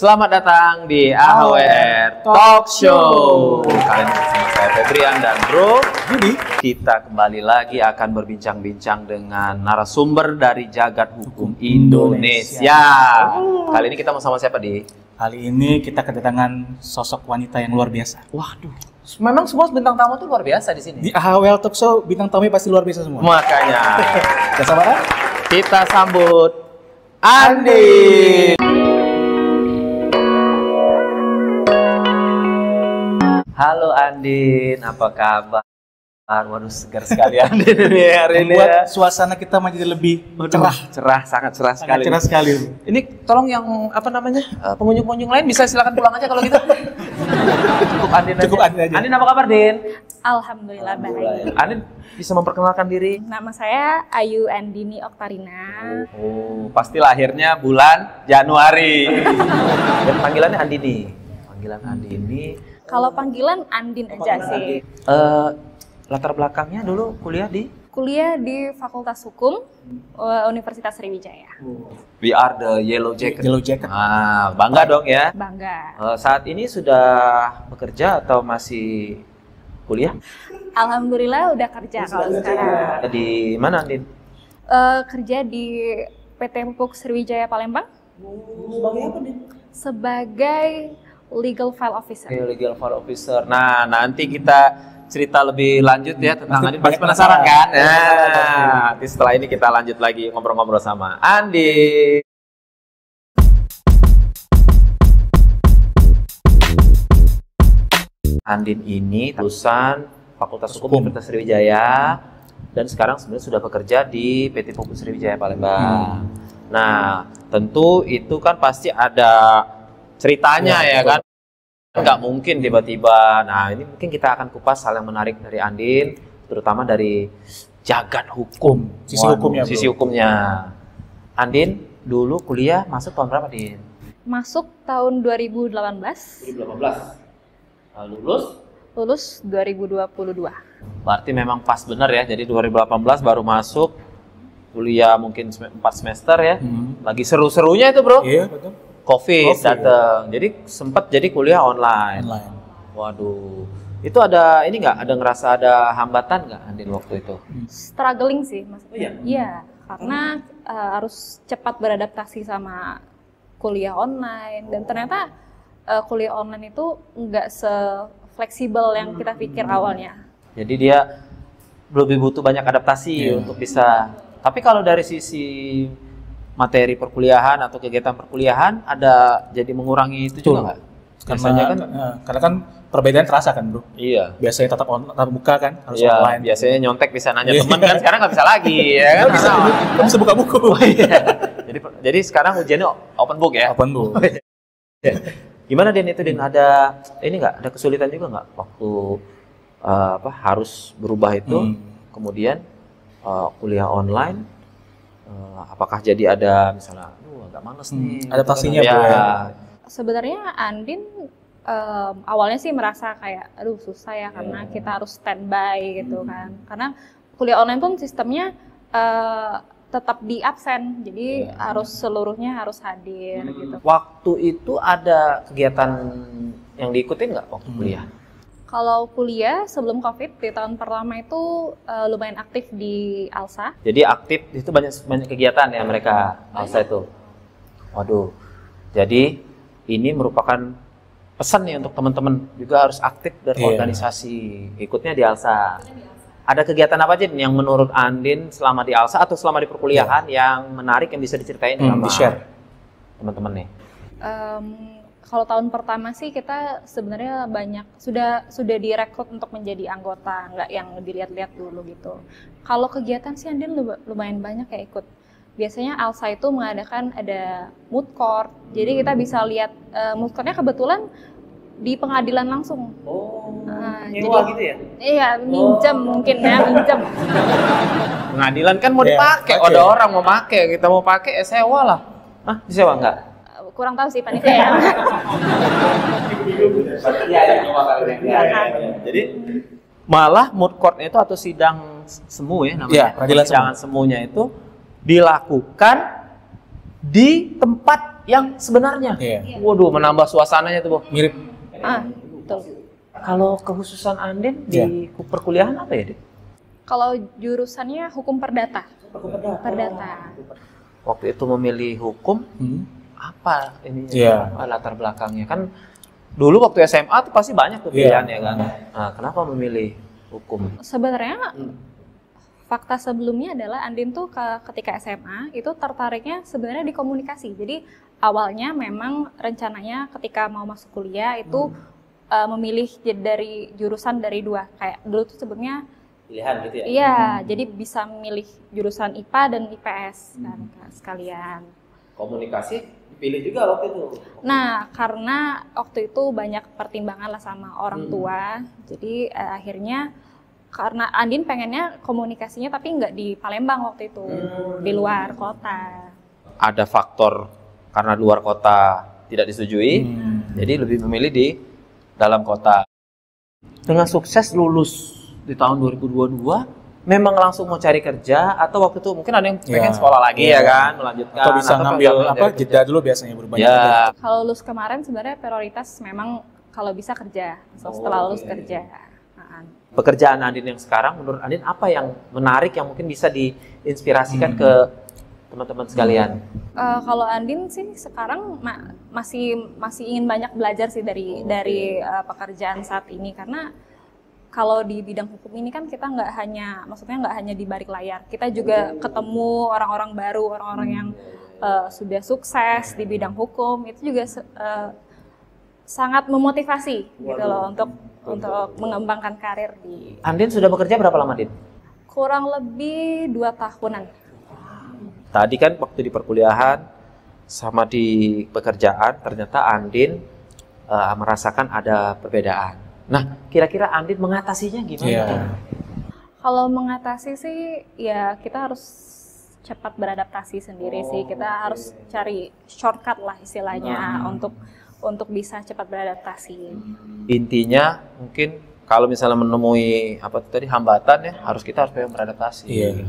Selamat datang di AHWR Talk Show. Kali ini bersama saya Febrian dan Bro Budi. Kita kembali lagi akan berbincang-bincang dengan narasumber dari jagat hukum Indonesia. Kali ini kita mau sama siapa, Di? Kali ini kita kedatangan sosok wanita yang luar biasa. Waduh, memang semua bintang tamu tuh luar biasa di sini. Di AHWR Talk Show bintang tamunya pasti luar biasa semua. Makanya, Gak sabaran? kita sambut Andi. Halo Andin, apa kabar? Waduh, segar sekali Andin ini hari ini ya. Membuat suasana kita menjadi lebih cerah. Sangat cerah sekali. Cerah sekali. Ini tolong yang apa namanya pengunjung-pengunjung lain bisa silakan pulang aja kalau gitu. Cukup Andin aja. Cukup Andin aja. Andin apa kabar, Din? Alhamdulillah baik. Andin bisa memperkenalkan diri? Nama saya Ayu Andini Oktarina. Oh, pasti lahirnya bulan Januari. Dan panggilannya Andini. Panggilan Andini. Kalau panggilan Andin aja sih. Latar belakangnya dulu kuliah di? Kuliah di Fakultas Hukum Universitas Sriwijaya. We are the Yellow Jacket. Yellow Jacket. Ah, bangga dong ya. Bangga. Saat ini sudah bekerja atau masih kuliah? Alhamdulillah udah kerja kalau sekarang. Di mana, Andin? Kerja di PT Pupuk Sriwijaya Palembang. Sebagai apa, Din? Sebagai Legal File Officer. Legal File Officer. Nah, nanti kita cerita lebih lanjut ya tentang Andin. Pasti banyak penasaran kan? penasaran. Nah, nanti setelah ini kita lanjut lagi ngobrol-ngobrol sama Andin. Andin ini lulusan Fakultas Hukum Universitas Sriwijaya dan sekarang sebenarnya sudah bekerja di PT Pupuk Sriwijaya Palembang. Nah, tentu itu kan pasti ada ceritanya ya kan? Nggak mungkin tiba-tiba. Nah, ini mungkin kita akan kupas hal yang menarik dari Andin, terutama dari jagat hukum. Sisi hukumnya, Sisi hukumnya. Andin dulu kuliah masuk tahun berapa, Din? Masuk tahun 2018. 2018. Lulus 2022. Berarti memang pas bener ya. Jadi 2018 baru masuk kuliah mungkin 4 semester ya. Lagi seru-serunya itu, Bro. Iya, betul. COVID datang. Jadi sempat jadi kuliah online. Waduh. Itu ada ini nggak? Ada ngerasa ada hambatan nggak, Andin, waktu itu? Struggling sih, Mas. Oh, iya? Iya, karena harus cepat beradaptasi sama kuliah online dan ternyata kuliah online itu nggak se-fleksibel yang kita pikir awalnya. Jadi dia lebih butuh banyak adaptasi untuk bisa. Tapi kalau dari sisi materi perkuliahan atau kegiatan perkuliahan ada jadi mengurangi itu juga nggak? Karena kan perbedaan terasa kan, Bro. Iya. Biasanya tatap muka kan, harus online. Biasanya nyontek bisa nanya teman kan, sekarang nggak bisa lagi ya kan? Bisa buka buku. Jadi sekarang ujiannya open book ya? Open book. Gimana, Din, itu, Din? Ada ini nggak? Ada kesulitan juga nggak waktu harus berubah itu? Kemudian kuliah online, apakah jadi ada misalnya, agak males nih? Adaptasinya, ya. Bro, ya. Sebenarnya Andin awalnya sih merasa kayak, aduh susah ya karena kita harus standby gitu kan. Karena kuliah online pun sistemnya tetap di absen, jadi harus seluruhnya harus hadir gitu. Waktu itu ada kegiatan yang diikutin nggak waktu kuliah? Kalau kuliah sebelum COVID di tahun pertama itu lumayan aktif di ALSA. Jadi aktif itu banyak kegiatan ya mereka ALSA itu. Waduh. Jadi ini merupakan pesan nih untuk teman-teman juga harus aktif berorganisasi. Ikutnya di ALSA. Ada kegiatan apa aja yang menurut Andin selama di ALSA atau selama di perkuliahan yang menarik yang bisa diceritain sama teman-teman nih? Kalau tahun pertama sih kita sebenarnya banyak sudah direkrut untuk menjadi anggota, nggak yang dilihat-lihat dulu gitu. Kalau kegiatan sih Andin lumayan banyak ya ikut. Biasanya ALSA itu mengadakan ada moot court, jadi kita bisa lihat moot courtnya kebetulan di pengadilan langsung. Nyewa gitu ya? Iya, minjem mungkin ya, minjem. Pengadilan kan mau dipakai, ada orang mau pakai, kita mau pakai, sewa lah. Hah, disewa nggak? Kurang tahu sih panitia ya. Jadi malah moot court itu atau sidang semu ya namanya. Peradilan Sidang semunya itu dilakukan di tempat yang sebenarnya. Iya. Waduh, menambah suasananya tuh, Bu. Mirip. Betul. Kalau kekhususan Andin di perkuliahan apa ya, Dit? Kalau jurusannya hukum perdata. Perdata. Waktu itu memilih hukum, apa ini apa latar belakangnya? Kan dulu waktu SMA tuh pasti banyak tuh pilihannya kan. Nah, kenapa memilih hukum? Sebenarnya fakta sebelumnya adalah Andin tuh ketika SMA itu tertariknya sebenarnya di komunikasi. Jadi awalnya memang rencananya ketika mau masuk kuliah itu memilih dari jurusan dari 2. Kayak dulu tuh sebelumnya Pilihan gitu ya? Iya, jadi bisa memilih jurusan IPA dan IPS kan sekalian. Komunikasi dipilih juga waktu itu? Nah, karena waktu itu banyak pertimbangan lah sama orang tua, jadi akhirnya karena Andin pengennya komunikasinya tapi nggak di Palembang waktu itu, di luar kota. Ada faktor karena luar kota tidak disetujui, jadi lebih memilih di dalam kota. Dengan sukses lulus di tahun 2022, memang langsung mau cari kerja atau waktu itu mungkin ada yang pengen sekolah lagi ya kan, melanjutkan atau bisa ngambil jeda dulu biasanya berbanyak. Kalau lulus kemarin sebenarnya prioritas memang kalau bisa kerja setelah lulus kerja. Pekerjaan Andin yang sekarang menurut Andin apa yang menarik yang mungkin bisa diinspirasikan ke teman-teman sekalian? Kalau Andin sih sekarang masih ingin banyak belajar sih dari pekerjaan saat ini, karena kalau di bidang hukum ini kan kita nggak hanya di balik layar, kita juga ketemu orang-orang baru, orang-orang yang sudah sukses di bidang hukum, itu juga sangat memotivasi gitu loh untuk mengembangkan karir di. Andin sudah bekerja berapa lama, Din? Kurang lebih 2 tahunan. Tadi kan waktu di perkuliahan sama di pekerjaan ternyata Andin merasakan ada perbedaan. Nah, kira-kira Andin mengatasinya gimana? Kalau mengatasi sih, ya kita harus cepat beradaptasi sendiri sih. Kita harus cari shortcut lah istilahnya untuk bisa cepat beradaptasi. Intinya mungkin kalau misalnya menemui hambatan ya, kita harus beradaptasi. Iya.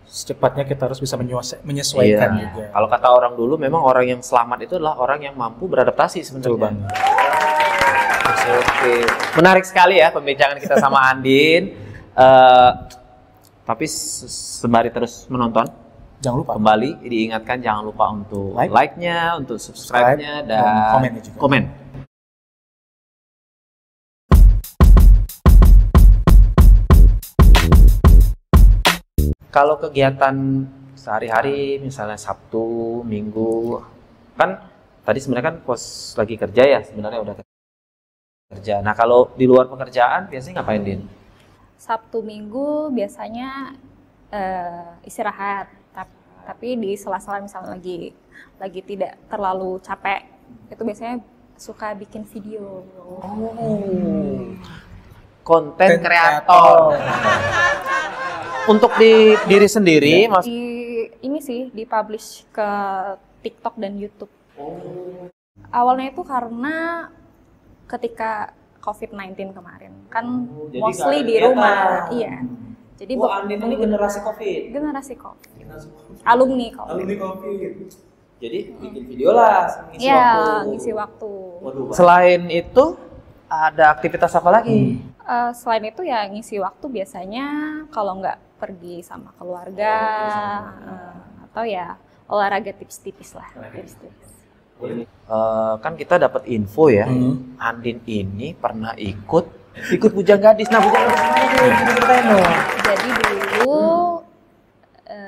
Secepatnya kita harus bisa menyesuaikan juga. Kalau kata orang dulu, memang orang yang selamat itu adalah orang yang mampu beradaptasi sebenarnya. Oke, menarik sekali ya pembincangan kita sama Andin. Tapi sembari terus menonton, jangan lupa kembali diingatkan jangan lupa untuk like-nya, untuk subscribe-nya dan komennya juga. Komen. Kalau kegiatan sehari-hari, misalnya Sabtu, Minggu, kan tadi sebenarnya kan pas lagi kerja ya, sebenarnya udah kerja. Nah, kalau di luar pekerjaan biasanya ngapain, Din? Sabtu Minggu biasanya istirahat, tapi di sela-sela misalnya lagi tidak terlalu capek, itu biasanya suka bikin video. Konten kreator. Untuk di diri sendiri, ini sih dipublish ke TikTok dan YouTube. Awalnya itu karena ketika COVID-19 kemarin, kan mostly di rumah. Iya. Jadi Andin ini generasi COVID. Generasi COVID. Alumni COVID. Jadi bikin video lah, ngisi waktu. Selain itu ada aktivitas apa lagi? Selain itu ya ngisi waktu biasanya kalau nggak pergi sama keluarga atau ya olahraga tipis-tipis lah. Kan kita dapat info ya, Andin ini pernah ikut Bujang Gadis. Nah, Bujang Gadis jadi dulu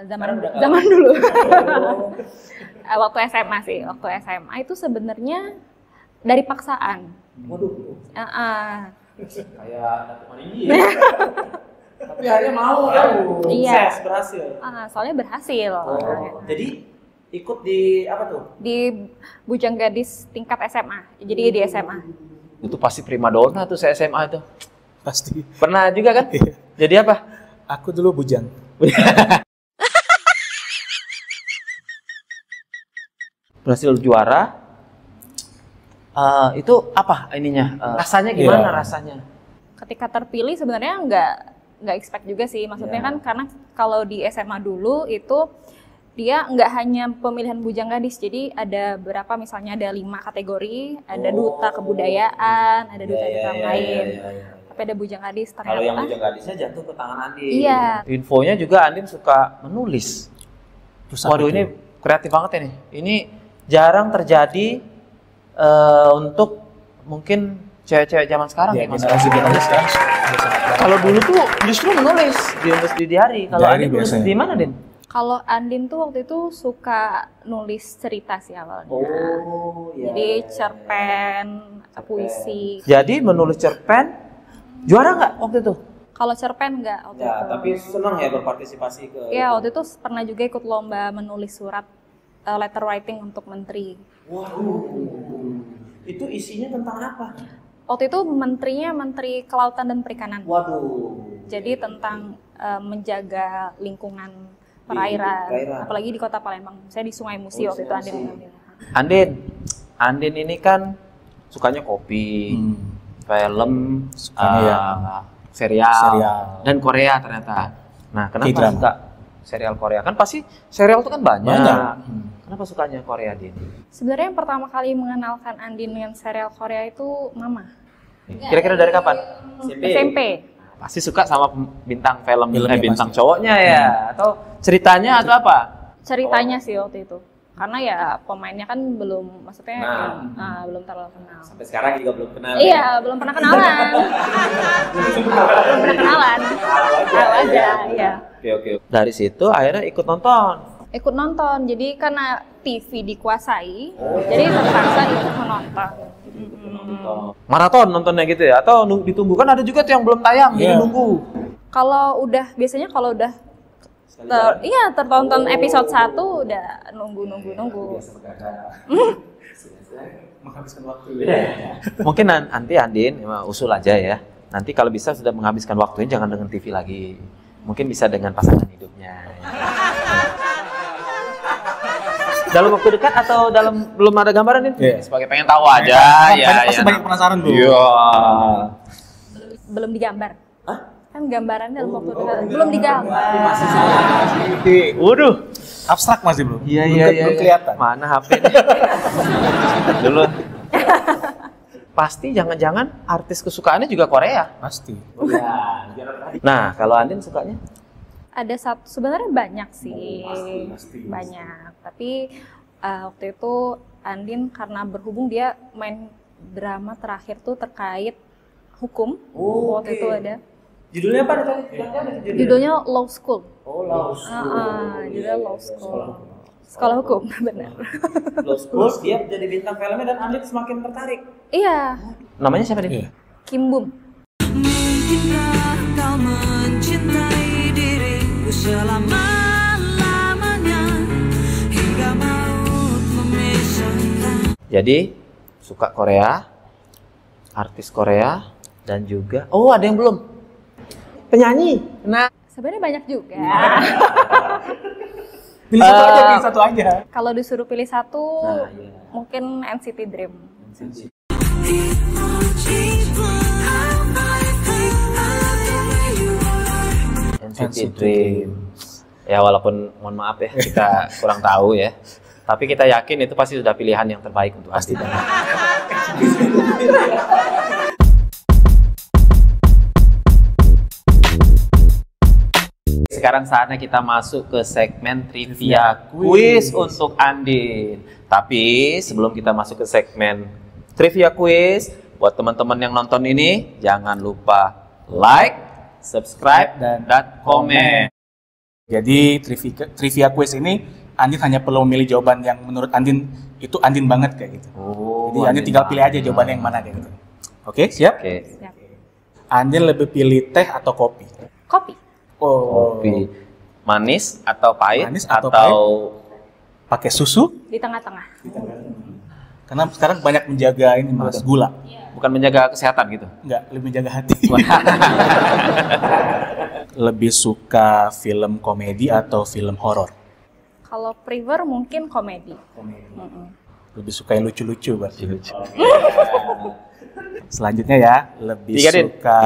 zaman dulu waktu SMA sih, waktu SMA itu sebenarnya dari paksaan. Waduh. Kayak ini. Tapi akhirnya mau iya. Berhasil. Soalnya berhasil. Jadi ikut di apa tuh? Di Bujang Gadis tingkat SMA. Jadi di SMA. Itu pasti primadona tuh SMA itu. Pasti. Pernah juga kan? Jadi apa? Aku dulu bujang. Berhasil juara. Itu apa ininya? Rasanya gimana rasanya? Ketika terpilih sebenarnya nggak expect juga sih. Maksudnya kan karena kalau di SMA dulu itu dia nggak hanya pemilihan bujang gadis, jadi ada berapa, misalnya ada 5 kategori, ada duta kebudayaan, ada duta-duta lain. Tapi ada bujang gadis ternyata. Kalau yang bujang gadisnya jatuh ke tangan Andin. Iya. Infonya juga Andin suka menulis. Waduh, ini kreatif banget ini. Ini jarang terjadi untuk mungkin cewek-cewek zaman sekarang ya, Mas. Kalau dulu tuh justru menulis di diary. Kalau Andin menulis di mana, Din? Kalau Andin tuh waktu itu suka nulis cerita sih awalnya. Oh, iya. Jadi cerpen, puisi. Jadi menulis cerpen juara nggak waktu itu? Kalau cerpen nggak waktu itu. Tapi senang ya berpartisipasi ke. Iya, waktu itu pernah juga ikut lomba menulis surat letter writing untuk menteri. Waduh. Itu isinya tentang apa? Waktu itu menterinya Menteri Kelautan dan Perikanan. Waduh. Jadi tentang menjaga lingkungan perairan, apalagi di Kota Palembang. Saya di Sungai Musi waktu itu Andin mengambil. Andin ini kan sukanya kopi, film, serial, dan Korea ternyata. Nah, kenapa suka serial Korea? Kan pasti serial itu kan banyak. Kenapa sukanya Korea, Din? Sebenarnya yang pertama kali mengenalkan Andin dengan serial Korea itu Mama. Kira-kira dari kapan? SMP. Pasti suka sama bintang film bintang cowoknya ya, atau ceritanya atau apa? Ceritanya sih waktu itu. Karena ya pemainnya kan belum, maksudnya belum terlalu kenal. Sampai sekarang juga belum kenal. Iya, belum pernah kenalan. Belum pernah kenalan. Tahu aja, ya. Oke. Dari situ akhirnya ikut nonton. Jadi karena TV dikuasai, jadi terpaksa ikut menonton. Maraton nontonnya gitu ya? Atau ditunggu? Kan ada juga tuh yang belum tayang, jadi nunggu. Kalau udah tertonton episode 1 udah nunggu. Menghabiskan waktu. Mungkin nanti Andin usul aja ya. Nanti kalau bisa sudah menghabiskan waktunya jangan dengan TV lagi. Mungkin bisa dengan pasangan hidupnya. Dalam waktu dekat atau belum ada gambaran ini? Sebagai pengen tahu aja. Pasti banyak penasaran bro. Iya. Belum digambar. Kan gambaran dalam waktu dekat belum digambar. Waduh. Abstrak masih bro. Iya. Belum kelihatan. Mana HP nih? Dulu. Pasti jangan-jangan artis kesukaannya juga Korea. Pasti. Nah, kalau Andin sukanya? Ada sebenarnya banyak sih. Pasti. Banyak. Tapi waktu itu Andin karena berhubung dia main drama terakhir tuh terkait hukum. Waktu itu ada. Judulnya apa tadi? Judulnya Law School. Oh, Law School. Judulnya Law School. Sekolah hukum, benar. Law School, dia jadi bintang filmnya dan Andin semakin tertarik. Iya. Namanya siapa dia? Kim Bum. Mungkinkah kau mencintai diriku selama-lamanya hingga maut memisahkan. Jadi suka Korea, artis Korea, dan juga ada yang belum penyanyi. Nah, Sebenarnya banyak juga. Pilih satu aja. Kalau disuruh pilih satu, mungkin NCT Dream. NCT Dream. Ya walaupun mohon maaf ya kita kurang tahu ya. Tapi kita yakin itu pasti sudah pilihan yang terbaik untuk Asti. Sekarang saatnya kita masuk ke segmen trivia quiz untuk Andin. Tapi sebelum kita masuk ke segmen trivia quiz, buat teman-teman yang nonton ini jangan lupa like, subscribe, dan komen. Jadi trivia quiz ini Andin hanya perlu memilih jawaban yang menurut Andin itu Andin banget kayak gitu. Jadi Andin tinggal pilih aja jawabannya yang mana kayak gitu. Oke, siap? Oke. Siap. Andin lebih pilih teh atau kopi? Kopi. Kopi. Manis atau pahit? Manis atau pakai susu? Di tengah-tengah. Karena sekarang banyak menjaga ini mas, gula. Bukan menjaga kesehatan gitu? Enggak, lebih menjaga hati. Lebih suka film komedi atau film horor? Kalau prefer mungkin komedi. Lebih suka yang lucu-lucu berarti. Selanjutnya ya, lebih suka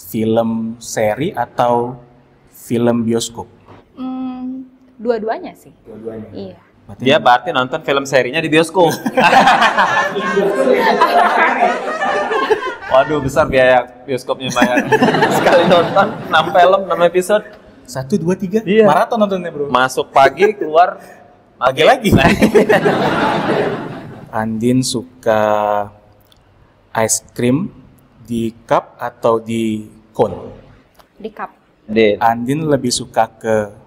film seri atau film bioskop? Dua-duanya sih. Dua-duanya. Iya. Dia berarti nonton film serinya di bioskop. Waduh, besar biaya bioskopnya bayar. Sekali nonton 6 film, 6 episode. 1, 2, 3. Iya. Maraton nontonnya, bro. Masuk pagi, keluar Pagi lagi. Andin suka ice cream di cup atau di cone? Di cup. Andin lebih suka ke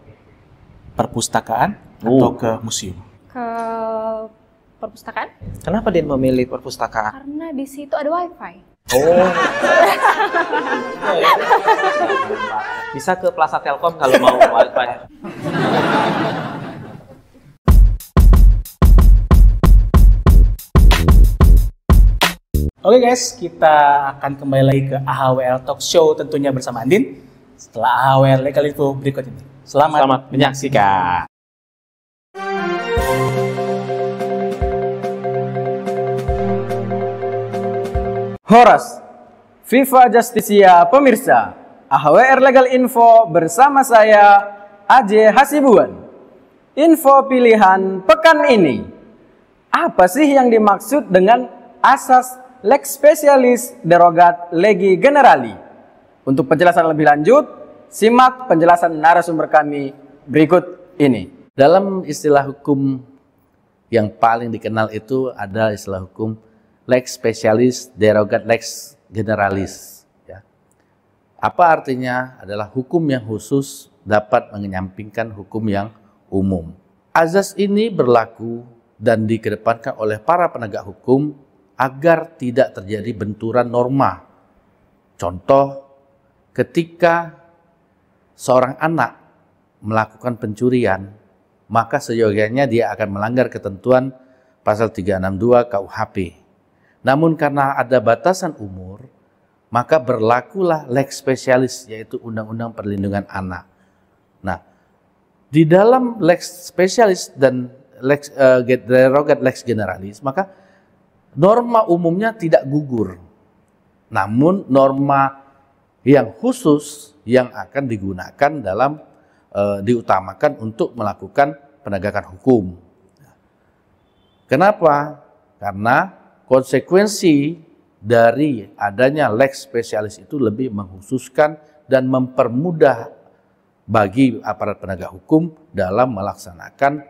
perpustakaan atau ke museum? Ke perpustakaan Kenapa dia memilih perpustakaan? karena di situ ada wifi. Oh. Bisa ke Plaza Telkom kalau mau wifi. Oke guys, kita akan kembali lagi ke AHWL Talk Show tentunya bersama Andin setelah AHWL Legal Info berikut ini. Selamat menyaksikan. Horas, Viva Justicia pemirsa, AHWR Legal Info bersama saya AJ Hasibuan. Info pilihan pekan ini. Apa sih yang dimaksud dengan asas lex specialis derogat legi generali? Untuk penjelasan lebih lanjut, simak penjelasan narasumber kami berikut ini. Dalam istilah hukum yang paling dikenal itu ada istilah hukum lex specialis derogat lex generalis. Ya. Apa artinya? Adalah hukum yang khusus dapat menyampingkan hukum yang umum. Azas ini berlaku dan dikedepankan oleh para penegak hukum agar tidak terjadi benturan norma. Contoh, ketika seorang anak melakukan pencurian, maka seyogianya dia akan melanggar ketentuan pasal 362 KUHP. Namun karena ada batasan umur, maka berlakulah lex specialis, yaitu Undang-Undang Perlindungan Anak. Nah, di dalam lex specialis dan lex derogat lex generalis, maka norma umumnya tidak gugur. Namun norma yang khusus yang akan digunakan dalam diutamakan untuk melakukan penegakan hukum. Kenapa? Karena konsekuensi dari adanya lex spesialis itu lebih mengkhususkan dan mempermudah bagi aparat penegak hukum dalam melaksanakan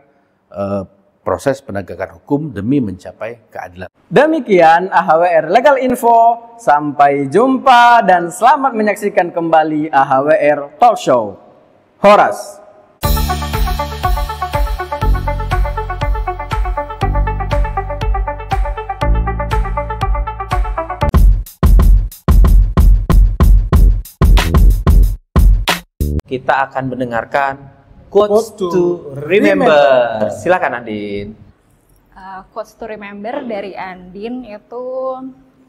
proses penegakan hukum demi mencapai keadilan. Demikian AHWR Legal Info, sampai jumpa dan selamat menyaksikan kembali AHWR Talk Show. Horas. Kita akan mendengarkan quotes to remember. Silakan Andin. Quotes to remember dari Andin itu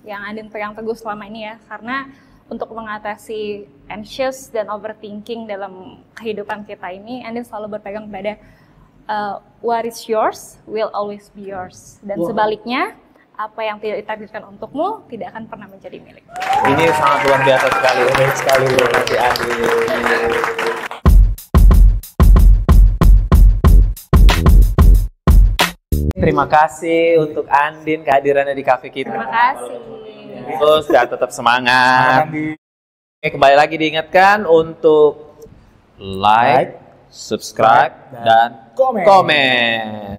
yang Andin pegang teguh selama ini ya, karena untuk mengatasi anxious dan overthinking dalam kehidupan kita ini, Andin selalu berpegang pada what is yours will always be yours, dan sebaliknya apa yang tidak ditakdirkan untukmu tidak akan pernah menjadi milik. Ini sangat luar biasa sekali, unik sekali dari Andin. Terima kasih untuk Andin kehadirannya di cafe kita. Terima kasih. Terus dan tetap semangat. Oke, kembali lagi diingatkan untuk like, subscribe, dan komen.